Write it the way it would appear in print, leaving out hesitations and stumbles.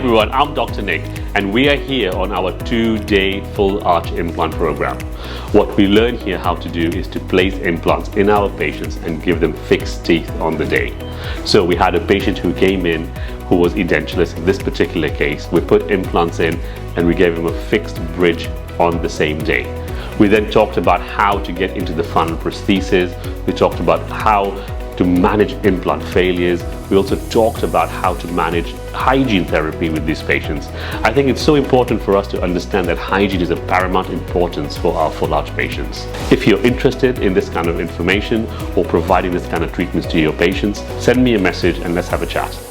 everyone, I'm Dr. Nick and we are here on our 2-day full arch implant program. What we learn here how to do is to place implants in our patients and give them fixed teeth on the day. So we had a patient who came in who was edentulous. In this particular case, we put implants in and we gave him a fixed bridge on the same day. We then talked about how to get into the final prosthesis. We talked about how to manage implant failures. We also talked about how to manage hygiene therapy with these patients. I think it's so important for us to understand that hygiene is of paramount importance for our full arch patients. If you're interested in this kind of information or providing this kind of treatments to your patients, send me a message and let's have a chat.